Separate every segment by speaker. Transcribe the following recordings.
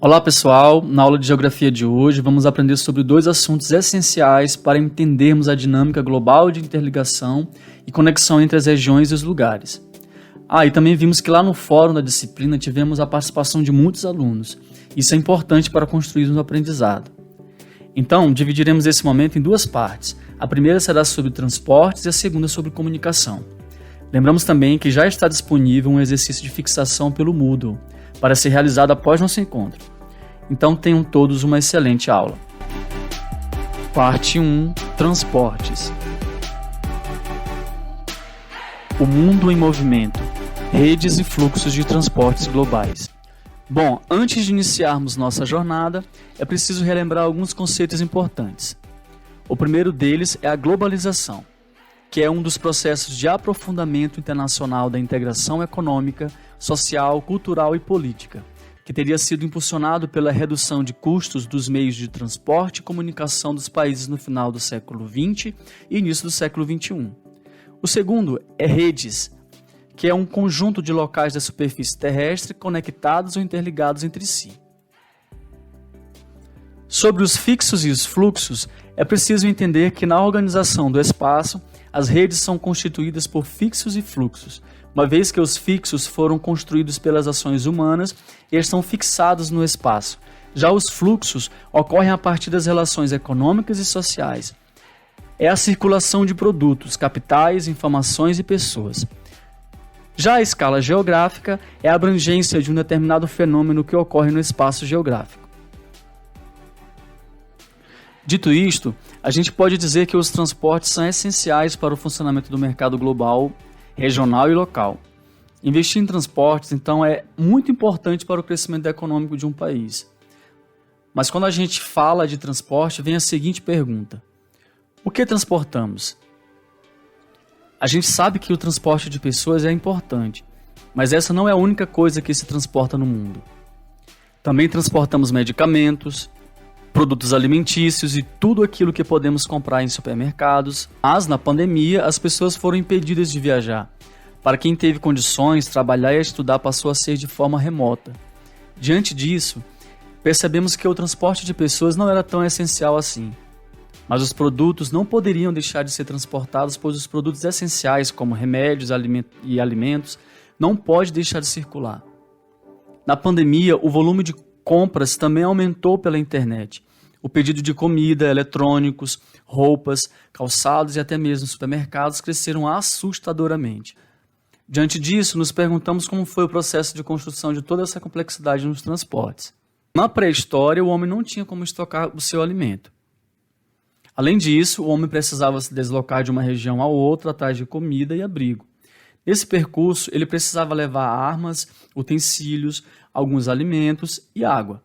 Speaker 1: Olá pessoal, na aula de Geografia de hoje vamos aprender sobre dois assuntos essenciais para entendermos a dinâmica global de interligação e conexão entre as regiões e os lugares. E também vimos que lá no fórum da disciplina tivemos a participação de muitos alunos. Isso é importante para construirmos o aprendizado. Então, dividiremos esse momento em duas partes. A primeira será sobre transportes e a segunda sobre comunicação. Lembramos também que já está disponível um exercício de fixação pelo Moodle, para ser realizado após nosso encontro. Então tenham todos uma excelente aula. Parte 1. Transportes. O mundo em movimento. Redes e fluxos de transportes globais. Bom, antes de iniciarmos nossa jornada, é preciso relembrar alguns conceitos importantes. O primeiro deles é a globalização, que é um dos processos de aprofundamento internacional da integração econômica, social, cultural e política, que teria sido impulsionado pela redução de custos dos meios de transporte e comunicação dos países no final do século XX e início do século XXI. O segundo é redes, que é um conjunto de locais da superfície terrestre conectados ou interligados entre si. Sobre os fixos e os fluxos, é preciso entender que na organização do espaço, as redes são constituídas por fixos e fluxos, uma vez que os fixos foram construídos pelas ações humanas e estão fixados no espaço. Já os fluxos ocorrem a partir das relações econômicas e sociais. É a circulação de produtos, capitais, informações e pessoas. Já a escala geográfica é a abrangência de um determinado fenômeno que ocorre no espaço geográfico. Dito isto, a gente pode dizer que os transportes são essenciais para o funcionamento do mercado global, regional e local. Investir em transportes, então, é muito importante para o crescimento econômico de um país. Mas quando a gente fala de transporte, vem a seguinte pergunta: o que transportamos? A gente sabe que o transporte de pessoas é importante, mas essa não é a única coisa que se transporta no mundo. Também transportamos medicamentos, produtos alimentícios e tudo aquilo que podemos comprar em supermercados. Mas, na pandemia, as pessoas foram impedidas de viajar. Para quem teve condições, trabalhar e estudar passou a ser de forma remota. Diante disso, percebemos que o transporte de pessoas não era tão essencial assim. Mas os produtos não poderiam deixar de ser transportados, pois os produtos essenciais, como remédios e alimentos, não podem deixar de circular. Na pandemia, o volume de compras também aumentou pela internet. O pedido de comida, eletrônicos, roupas, calçados e até mesmo supermercados cresceram assustadoramente. Diante disso, nos perguntamos como foi o processo de construção de toda essa complexidade nos transportes. Na pré-história, o homem não tinha como estocar o seu alimento. Além disso, o homem precisava se deslocar de uma região a outra atrás de comida e abrigo. Nesse percurso, ele precisava levar armas, utensílios, alguns alimentos e água.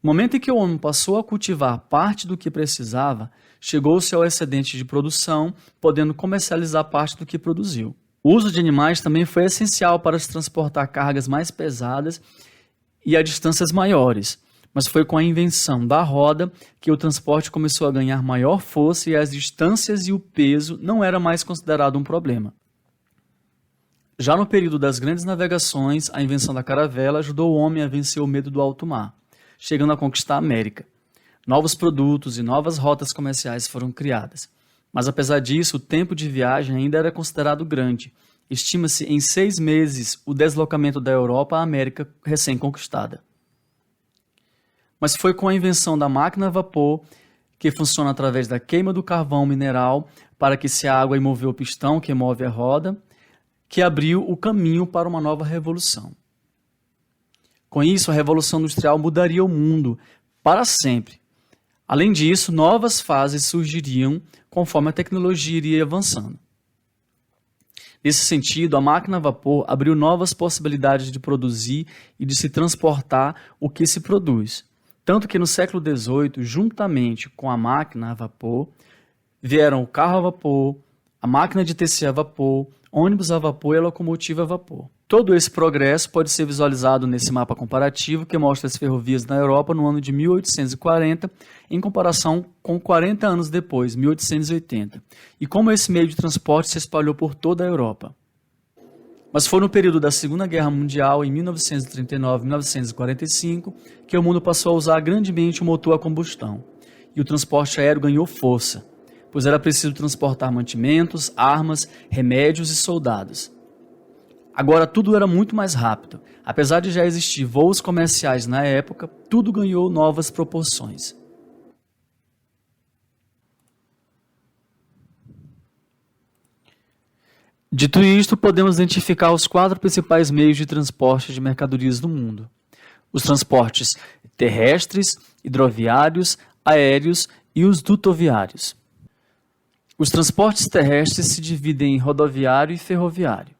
Speaker 1: No momento em que o homem passou a cultivar parte do que precisava, chegou-se ao excedente de produção, podendo comercializar parte do que produziu. O uso de animais também foi essencial para se transportar cargas mais pesadas e a distâncias maiores, mas foi com a invenção da roda que o transporte começou a ganhar maior força e as distâncias e o peso não era mais considerado um problema. Já no período das grandes navegações, a invenção da caravela ajudou o homem a vencer o medo do alto mar, chegando a conquistar a América. Novos produtos e novas rotas comerciais foram criadas. Mas apesar disso, o tempo de viagem ainda era considerado grande. Estima-se em 6 meses o deslocamento da Europa à América recém-conquistada. Mas foi com a invenção da máquina a vapor, que funciona através da queima do carvão mineral para que se a água mover o pistão que move a roda, que abriu o caminho para uma nova revolução. Com isso, a Revolução Industrial mudaria o mundo para sempre. Além disso, novas fases surgiriam conforme a tecnologia iria avançando. Nesse sentido, a máquina a vapor abriu novas possibilidades de produzir e de se transportar o que se produz. Tanto que no século XVIII, juntamente com a máquina a vapor, vieram o carro a vapor, a máquina de tecer a vapor, ônibus a vapor e a locomotiva a vapor. Todo esse progresso pode ser visualizado nesse mapa comparativo que mostra as ferrovias na Europa no ano de 1840, em comparação com 40 anos depois, 1880, e como esse meio de transporte se espalhou por toda a Europa. Mas foi no período da Segunda Guerra Mundial, em 1939 e 1945, que o mundo passou a usar grandemente o motor a combustão, e o transporte aéreo ganhou força, pois era preciso transportar mantimentos, armas, remédios e soldados. Agora tudo era muito mais rápido. Apesar de já existir voos comerciais na época, tudo ganhou novas proporções. Dito isto, podemos identificar os 4 principais meios de transporte de mercadorias no mundo: os transportes terrestres, hidroviários, aéreos e os dutoviários. Os transportes terrestres se dividem em rodoviário e ferroviário.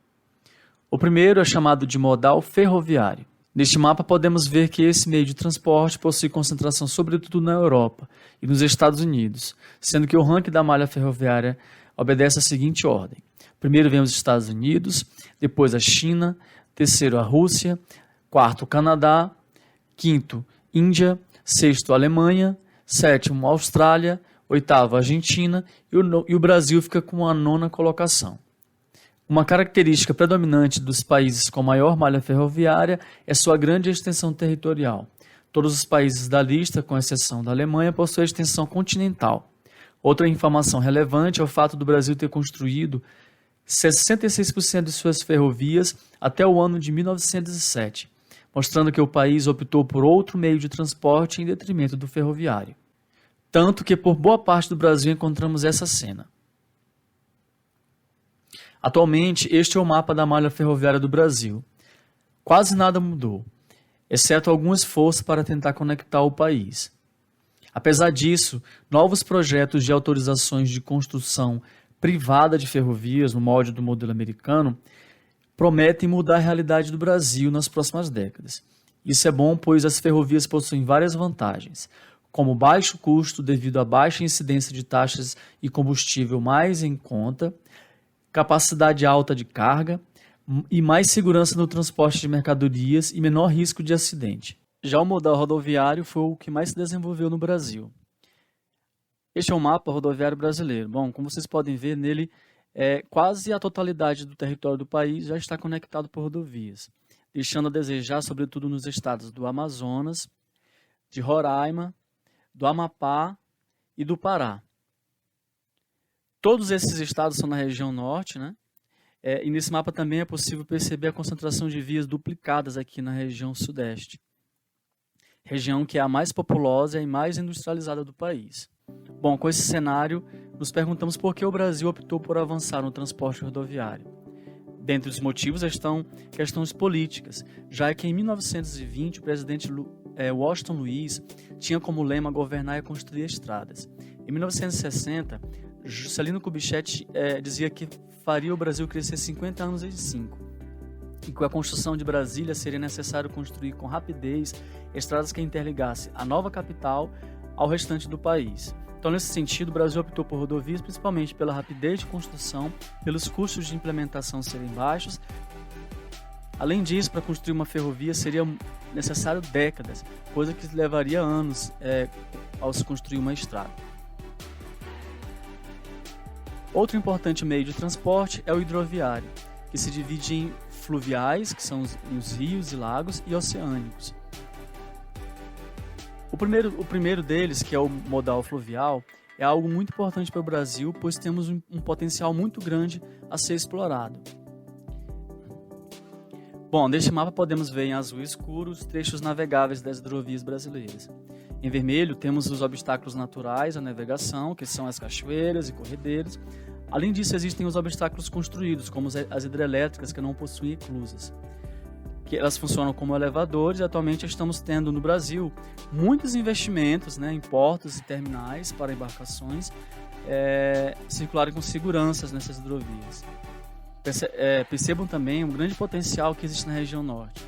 Speaker 1: O primeiro é chamado de modal ferroviário. Neste mapa podemos ver que esse meio de transporte possui concentração sobretudo na Europa e nos Estados Unidos, sendo que o ranking da malha ferroviária obedece à seguinte ordem: primeiro vem os Estados Unidos, depois a China, terceiro a Rússia, quarto o Canadá, quinto Índia, sexto a Alemanha, sétimo a Austrália, oitavo a Argentina e o Brasil fica com a 9ª colocação. Uma característica predominante dos países com maior malha ferroviária é sua grande extensão territorial. Todos os países da lista, com exceção da Alemanha, possuem extensão continental. Outra informação relevante é o fato do Brasil ter construído 66% de suas ferrovias até o ano de 1907, mostrando que o país optou por outro meio de transporte em detrimento do ferroviário. Tanto que por boa parte do Brasil encontramos essa cena. Atualmente, este é o mapa da malha ferroviária do Brasil. Quase nada mudou, exceto algum esforço para tentar conectar o país. Apesar disso, novos projetos de autorizações de construção privada de ferrovias, no molde do modelo americano, prometem mudar a realidade do Brasil nas próximas décadas. Isso é bom, pois as ferrovias possuem várias vantagens, como baixo custo devido à baixa incidência de taxas e combustível mais em conta, capacidade alta de carga e mais segurança no transporte de mercadorias e menor risco de acidente. Já o modal rodoviário foi o que mais se desenvolveu no Brasil. Este é um mapa rodoviário brasileiro. Bom, como vocês podem ver, nele quase a totalidade do território do país já está conectado por rodovias, deixando a desejar, sobretudo nos estados do Amazonas, de Roraima, do Amapá e do Pará. Todos esses estados são na região norte, né? E nesse mapa também é possível perceber a concentração de vias duplicadas aqui na região sudeste, região que é a mais populosa e mais industrializada do país. Bom, com esse cenário, nos perguntamos por que o Brasil optou por avançar no transporte rodoviário. Dentre os motivos estão questões políticas, já que em 1920 o presidente Washington Luiz tinha como lema governar e construir estradas. Em 1960, Juscelino Kubitschek dizia que faria o Brasil crescer 50 anos em 5, e com a construção de Brasília seria necessário construir com rapidez estradas que interligassem a nova capital ao restante do país. Então, nesse sentido, o Brasil optou por rodovias principalmente pela rapidez de construção, pelos custos de implementação serem baixos. Além disso, para construir uma ferrovia seria necessário décadas, coisa que levaria anos ao se construir uma estrada. Outro importante meio de transporte é o hidroviário, que se divide em fluviais, que são os rios e lagos, e oceânicos. O primeiro deles, que é o modal fluvial, é algo muito importante para o Brasil, pois temos um potencial muito grande a ser explorado. Bom, neste mapa podemos ver em azul escuro os trechos navegáveis das hidrovias brasileiras. Em vermelho temos os obstáculos naturais à navegação, que são as cachoeiras e corredeiros. Além disso, existem os obstáculos construídos, como as hidrelétricas, que não possuem eclusas. Que elas funcionam como elevadores, e atualmente estamos tendo no Brasil muitos investimentos, em portos e terminais para embarcações circularem com seguranças nessas hidrovias. Percebam também o grande potencial que existe na região norte.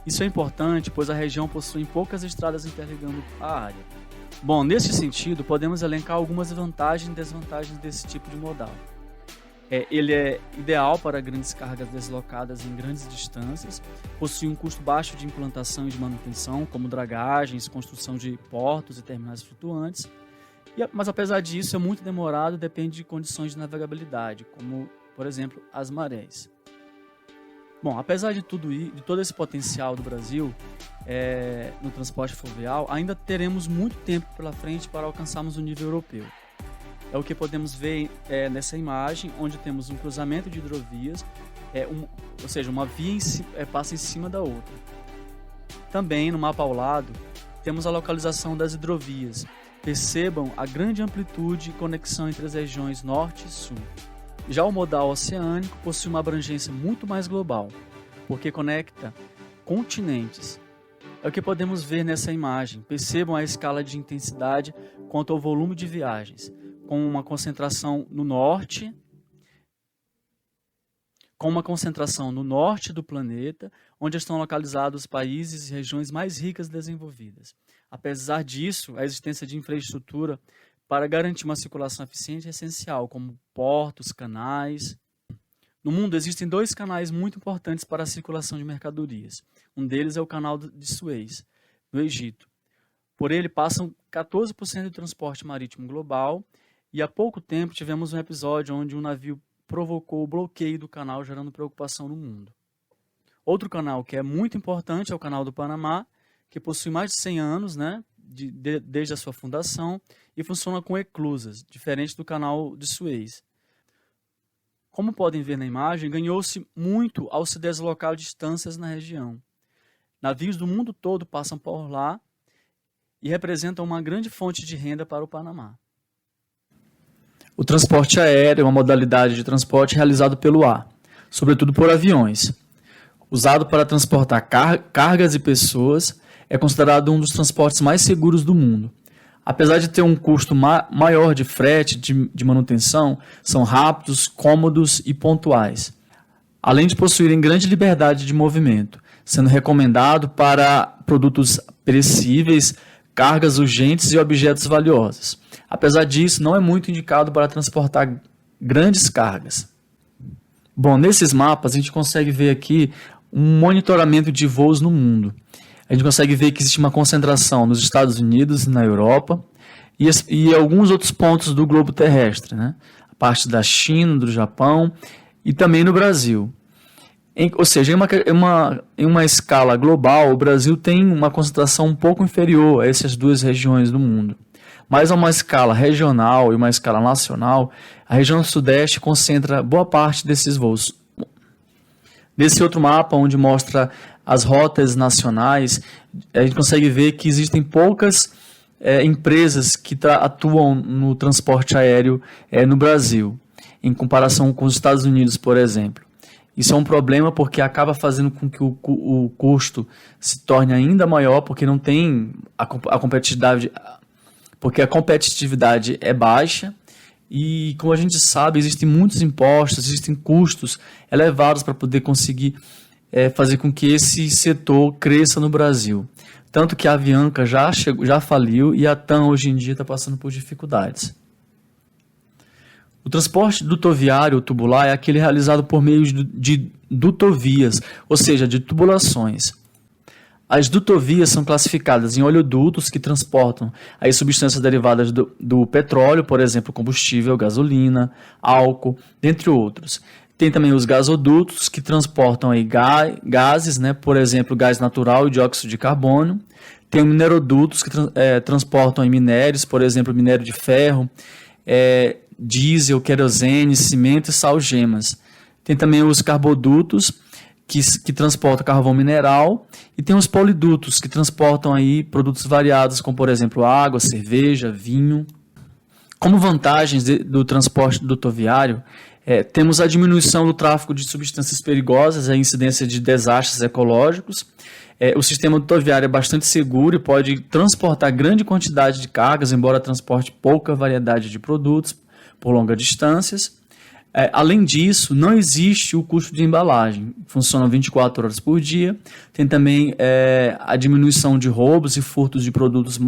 Speaker 1: Isso é importante, pois a região possui poucas estradas interligando a área. Bom, nesse sentido, podemos elencar algumas vantagens e desvantagens desse tipo de modal. Ele é ideal para grandes cargas deslocadas em grandes distâncias, possui um custo baixo de implantação e de manutenção, como dragagens, construção de portos e terminais flutuantes, mas apesar disso é muito demorado e depende de condições de navegabilidade, como, por exemplo, as marés. Bom, apesar de todo esse potencial do Brasil no transporte fluvial, ainda teremos muito tempo pela frente para alcançarmos o nível europeu. É o que podemos ver nessa imagem, onde temos um cruzamento de hidrovias, ou seja, uma via passa em cima da outra. Também, no mapa ao lado, temos a localização das hidrovias. Percebam a grande amplitude e conexão entre as regiões norte e sul. Já o modal oceânico possui uma abrangência muito mais global, porque conecta continentes. É o que podemos ver nessa imagem. Percebam a escala de intensidade quanto ao volume de viagens, com uma concentração no norte do planeta, onde estão localizados os países e regiões mais ricas e desenvolvidas. Apesar disso, a existência de infraestrutura para garantir uma circulação eficiente é essencial, como portos, canais. No mundo existem 2 canais muito importantes para a circulação de mercadorias. Um deles é o Canal de Suez, no Egito. Por ele passam 14% do transporte marítimo global e há pouco tempo tivemos um episódio onde um navio provocou o bloqueio do canal, gerando preocupação no mundo. Outro canal que é muito importante é o Canal do Panamá, que possui mais de 100 anos, desde a sua fundação, e funciona com eclusas, diferente do Canal de Suez. Como podem ver na imagem, ganhou-se muito ao se deslocar distâncias na região. Navios do mundo todo passam por lá e representam uma grande fonte de renda para o Panamá. O transporte aéreo é uma modalidade de transporte realizado pelo ar, sobretudo por aviões. Usado para transportar cargas e pessoas, é considerado um dos transportes mais seguros do mundo. Apesar de ter um custo maior de frete, de manutenção, são rápidos, cômodos e pontuais, além de possuírem grande liberdade de movimento, sendo recomendado para produtos perecíveis, cargas urgentes e objetos valiosos. Apesar disso, não é muito indicado para transportar grandes cargas. Bom, nesses mapas a gente consegue ver aqui um monitoramento de voos no mundo. A gente consegue ver que existe uma concentração nos Estados Unidos, na Europa e alguns outros pontos do globo terrestre, A parte da China, do Japão e também no Brasil. Ou seja, em uma escala global, o Brasil tem uma concentração um pouco inferior a essas 2 regiões do mundo. Mas a uma escala regional e uma escala nacional, a região sudeste concentra boa parte desses voos. Nesse outro mapa, onde mostra as rotas nacionais, a gente consegue ver que existem poucas empresas que atuam no transporte aéreo no Brasil, em comparação com os Estados Unidos, por exemplo. Isso é um problema porque acaba fazendo com que o custo se torne ainda maior, porque não tem a competitividade é baixa. E, como a gente sabe, existem muitos impostos, existem custos elevados para poder conseguir fazer com que esse setor cresça no Brasil. Tanto que a Avianca já faliu e a TAM hoje em dia está passando por dificuldades. O transporte dutoviário ou tubular é aquele realizado por meio de dutovias, ou seja, de tubulações. As dutovias são classificadas em oleodutos que transportam as substâncias derivadas do petróleo, por exemplo, combustível, gasolina, álcool, dentre outros. Tem também os gasodutos que transportam aí gases, por exemplo, gás natural e dióxido de carbono. Tem minerodutos que transportam aí minérios, por exemplo, minério de ferro, diesel, querosene, cimento e salgemas. Tem também os carbodutos que transportam carvão mineral e tem os polidutos que transportam aí produtos variados como, por exemplo, água, cerveja, vinho. Como vantagens do transporte dutoviário, temos a diminuição do tráfego de substâncias perigosas, a incidência de desastres ecológicos. O sistema dutoviário é bastante seguro e pode transportar grande quantidade de cargas, embora transporte pouca variedade de produtos por longas distâncias. Além disso, não existe o custo de embalagem, funciona 24 horas por dia. Tem também a diminuição de roubos e furtos de produtos,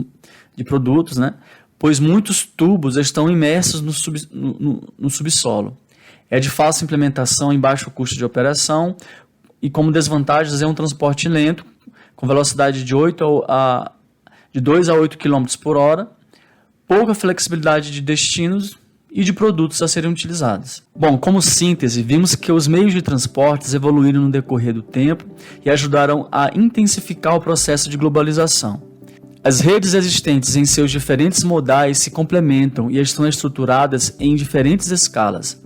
Speaker 1: pois muitos tubos estão imersos no subsolo. É de fácil implementação em baixo custo de operação e, como desvantagens, é um transporte lento, com velocidade de 2 a 8 km por hora, pouca flexibilidade de destinos e de produtos a serem utilizados. Bom, como síntese, vimos que os meios de transportes evoluíram no decorrer do tempo e ajudaram a intensificar o processo de globalização. As redes existentes em seus diferentes modais se complementam e estão estruturadas em diferentes escalas.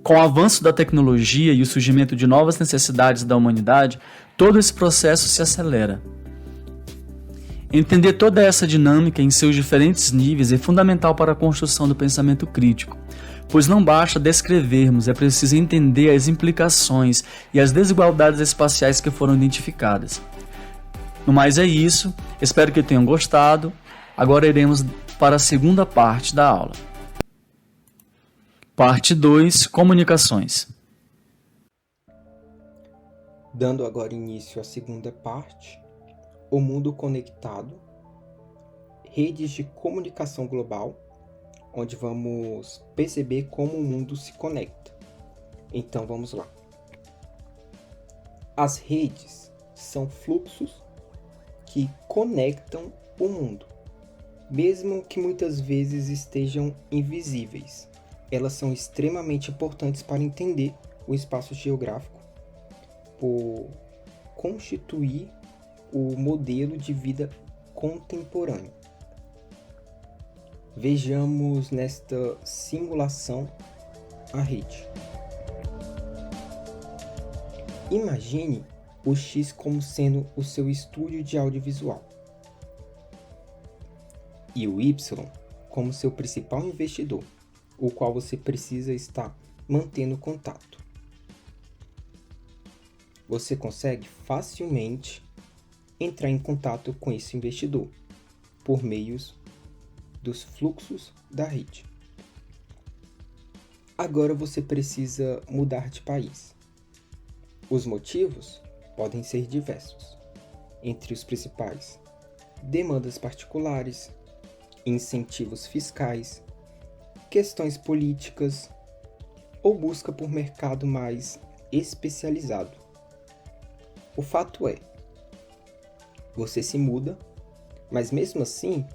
Speaker 1: Com o avanço da tecnologia e o surgimento de novas necessidades da humanidade, todo esse processo se acelera. Entender toda essa dinâmica em seus diferentes níveis é fundamental para a construção do pensamento crítico, pois não basta descrevermos, é preciso entender as implicações e as desigualdades espaciais que foram identificadas. No mais é isso, espero que tenham gostado. Agora iremos para a segunda parte da aula. Parte 2, Comunicações.
Speaker 2: Dando agora início à segunda parte, o mundo conectado, redes de comunicação global, onde vamos perceber como o mundo se conecta. Então vamos lá. As redes são fluxos que conectam o mundo, mesmo que muitas vezes estejam invisíveis. Elas são extremamente importantes para entender o espaço geográfico, por constituir o modelo de vida contemporâneo. Vejamos nesta simulação a rede. Imagine o X como sendo o seu estúdio de audiovisual e o Y como seu principal investidor, o qual você precisa estar mantendo contato. Você consegue facilmente entrar em contato com esse investidor por meios dos fluxos da rede. Agora você precisa mudar de país. Os motivos podem ser diversos. Entre os principais, demandas particulares, incentivos fiscais, questões políticas ou busca por mercado mais especializado. O fato é, você se muda, mas mesmo assim,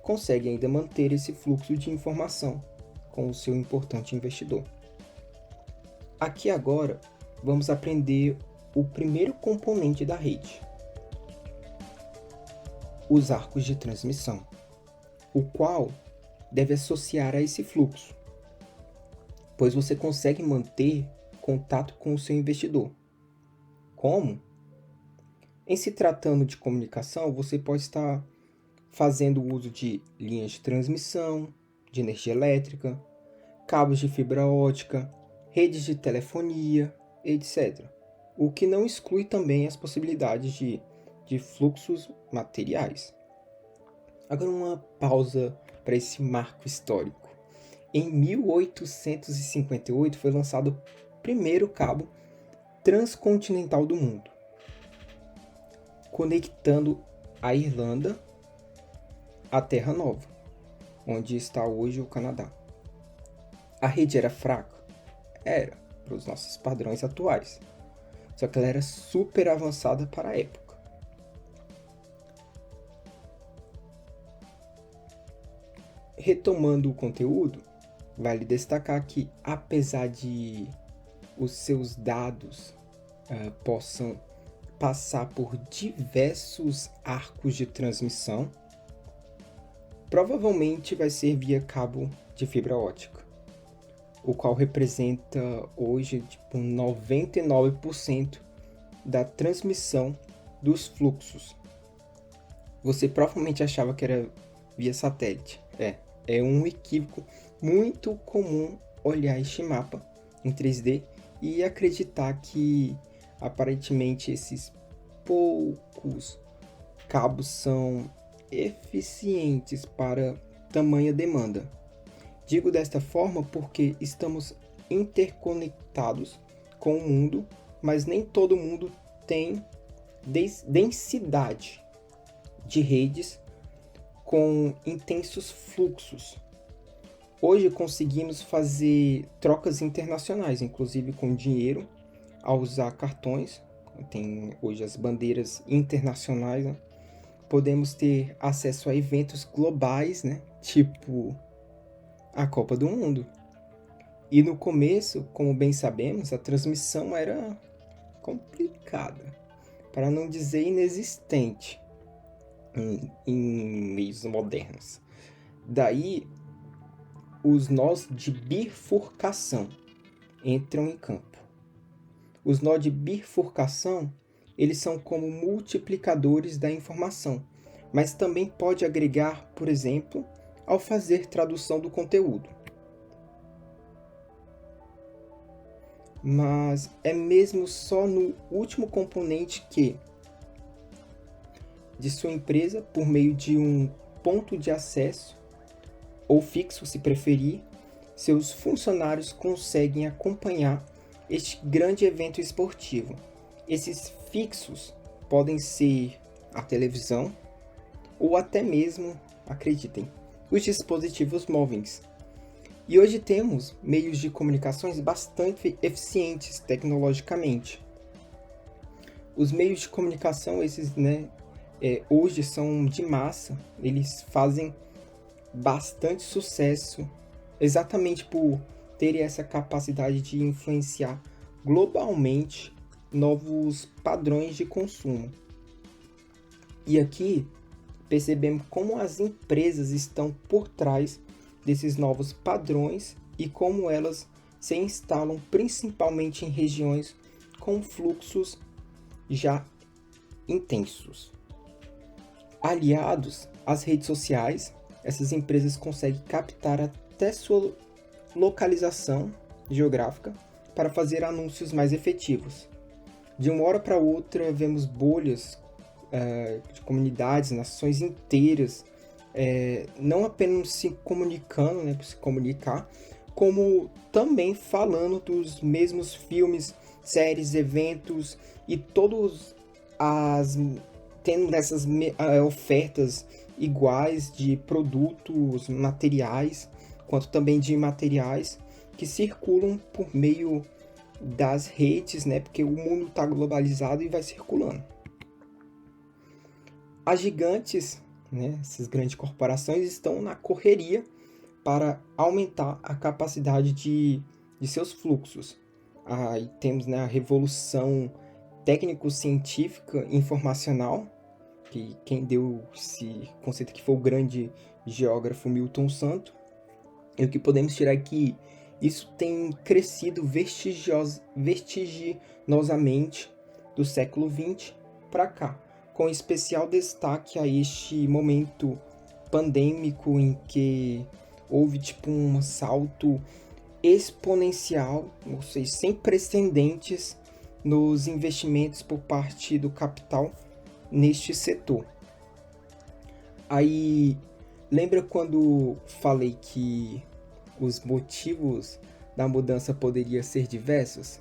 Speaker 2: consegue ainda manter esse fluxo de informação com o seu importante investidor. Aqui agora, vamos aprender o primeiro componente da rede, os arcos de transmissão, o qual deve associar a esse fluxo, pois você consegue manter contato com o seu investidor. Como? Em se tratando de comunicação, você pode estar fazendo uso de linhas de transmissão, de energia elétrica, cabos de fibra ótica, redes de telefonia, etc. O que não exclui também as possibilidades de fluxos materiais. Agora uma pausa para esse marco histórico. Em 1858 foi lançado o primeiro cabo transcontinental do mundo, conectando a Irlanda à Terra Nova, onde está hoje o Canadá. A rede era fraca? Era, para os nossos padrões atuais. Só que ela era super avançada para a época. Retomando o conteúdo, vale destacar que, apesar de os seus dados possam passar por diversos arcos de transmissão, provavelmente vai ser via cabo de fibra ótica, o qual representa hoje 99% da transmissão dos fluxos. Você provavelmente achava que era via satélite. É um equívoco muito comum olhar este mapa em 3D e acreditar que aparentemente esses poucos cabos são eficientes para tamanha demanda. Digo desta forma porque estamos interconectados com o mundo, mas nem todo mundo tem densidade de redes com intensos fluxos. Hoje conseguimos fazer trocas internacionais, inclusive com dinheiro, ao usar cartões. Tem hoje as bandeiras internacionais, né? Podemos ter acesso a eventos globais, né? Tipo a Copa do Mundo. E no começo, como bem sabemos, a transmissão era complicada, para não dizer inexistente, em meios modernos. Daí, os nós de bifurcação entram em campo. Os nós de bifurcação, eles são como multiplicadores da informação, mas também pode agregar, por exemplo, ao fazer tradução do conteúdo. Mas é mesmo só no último componente que, de sua empresa, por meio de um ponto de acesso, ou fixo se preferir, seus funcionários conseguem acompanhar este grande evento esportivo. Esses fixos podem ser a televisão ou até mesmo, acreditem, os dispositivos móveis. E hoje temos meios de comunicações bastante eficientes tecnologicamente. Os meios de comunicação, esses, hoje são de massa, eles fazem bastante sucesso exatamente por terem essa capacidade de influenciar globalmente novos padrões de consumo. E aqui percebemos como as empresas estão por trás desses novos padrões e como elas se instalam principalmente em regiões com fluxos já intensos. Aliados às redes sociais, essas empresas conseguem captar até sua localização geográfica para fazer anúncios mais efetivos. De uma hora para outra, vemos bolhas de comunidades, nações inteiras, não apenas se comunicando, para se comunicar, como também falando dos mesmos filmes, séries, eventos e todos tendo essas ofertas iguais de produtos, materiais, quanto também de imateriais que circulam por meio das redes, porque o mundo está globalizado e vai circulando. As gigantes, essas grandes corporações, estão na correria para aumentar a capacidade de seus fluxos. Aí temos a revolução técnico-científica informacional, que quem deu esse conceito aqui foi o grande geógrafo Milton Santos. E o que podemos tirar é que isso tem crescido vertiginosamente do século XX para cá, com especial destaque a este momento pandêmico em que houve um salto exponencial, ou seja, sem precedentes nos investimentos por parte do capital neste setor. Aí, lembra quando falei que os motivos da mudança poderiam ser diversos?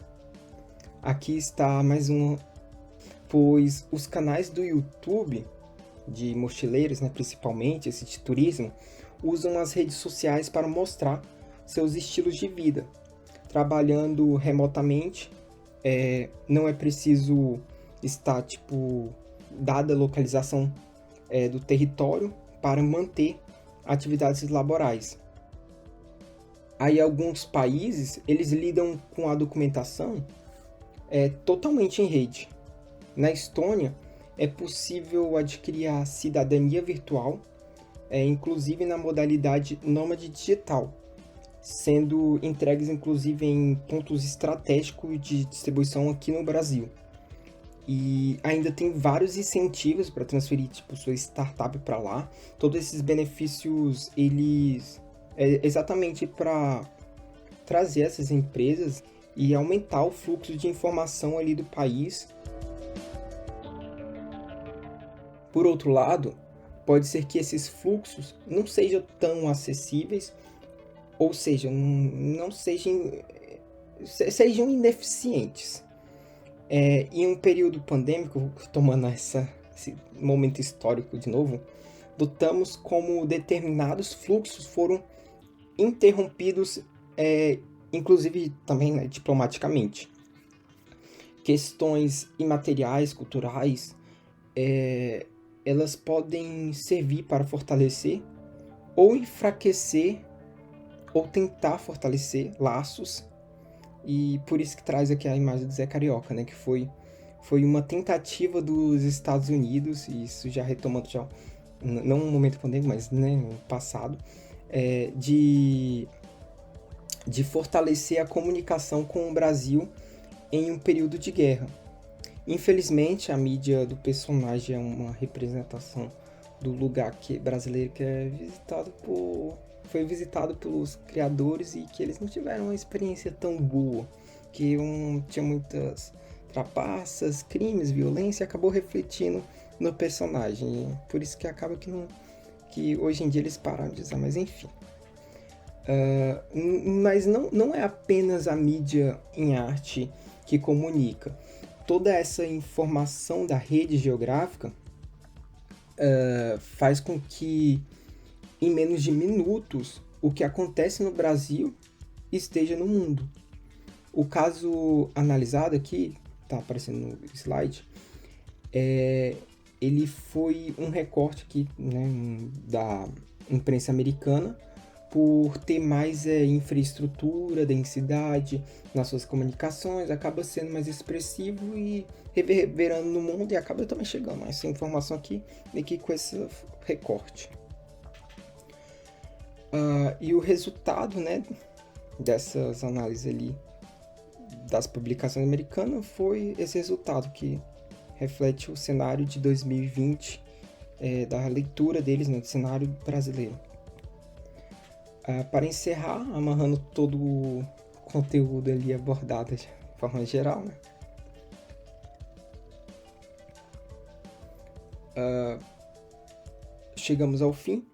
Speaker 2: Aqui está mais uma, pois os canais do YouTube, de mochileiros, principalmente, esse de turismo, usam as redes sociais para mostrar seus estilos de vida. Trabalhando remotamente, não é preciso estar, dada a localização do território para manter atividades laborais. Aí alguns países, eles lidam com a documentação totalmente em rede. Na Estônia, é possível adquirir a cidadania virtual, inclusive na modalidade nômade digital, sendo entregues inclusive em pontos estratégicos de distribuição aqui no Brasil. E ainda tem vários incentivos para transferir sua startup para lá. Todos esses benefícios, eles exatamente para trazer essas empresas e aumentar o fluxo de informação ali do país. Por outro lado, pode ser que esses fluxos não sejam tão acessíveis, ou seja, não sejam ineficientes. Em um período pandêmico, tomando esse momento histórico de novo, notamos como determinados fluxos foram interrompidos, inclusive também diplomaticamente. Questões imateriais, culturais, elas podem servir para fortalecer ou enfraquecer ou tentar fortalecer laços, e por isso que traz aqui a imagem do Zé Carioca, né, que foi uma tentativa dos Estados Unidos, e isso já retomando já, não no momento pandêmico, mas, né, no passado, de fortalecer a comunicação com o Brasil em um período de guerra. Infelizmente, a mídia do personagem é uma representação do lugar brasileiro que foi visitado pelos criadores e que eles não tiveram uma experiência tão boa, que tinha muitas trapaças, crimes, violência, e acabou refletindo no personagem. Por isso que acaba que hoje em dia eles pararam de usar, mas enfim. Mas não é apenas a mídia em arte que comunica. Toda essa informação da rede geográfica faz com que, em menos de minutos, o que acontece no Brasil esteja no mundo. O caso analisado aqui, está aparecendo no slide, ele foi um recorte aqui, né, da imprensa americana, por ter mais infraestrutura, densidade nas suas comunicações, acaba sendo mais expressivo e reverberando no mundo, e acaba também chegando essa informação aqui com esse recorte. E o resultado, né, dessas análises ali das publicações americanas foi esse resultado que reflete o cenário de 2020, da leitura deles, né, do cenário brasileiro. Para encerrar, amarrando todo o conteúdo ali abordado de forma geral, né? Chegamos ao fim.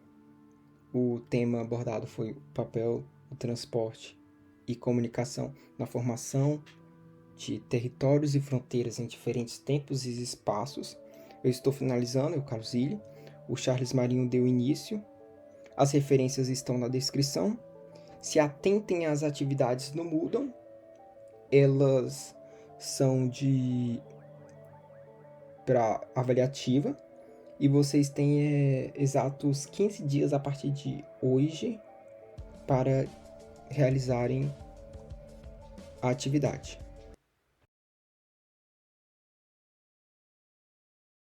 Speaker 2: O tema abordado foi o papel do transporte e comunicação na formação de territórios e fronteiras em diferentes tempos e espaços. Eu estou finalizando, eu, Carlos Ilha. O Charles Marinho deu início. As referências estão na descrição. Se atentem às atividades do Moodle. Elas são para avaliativa. E vocês têm exatos 15 dias a partir de hoje para realizarem a atividade.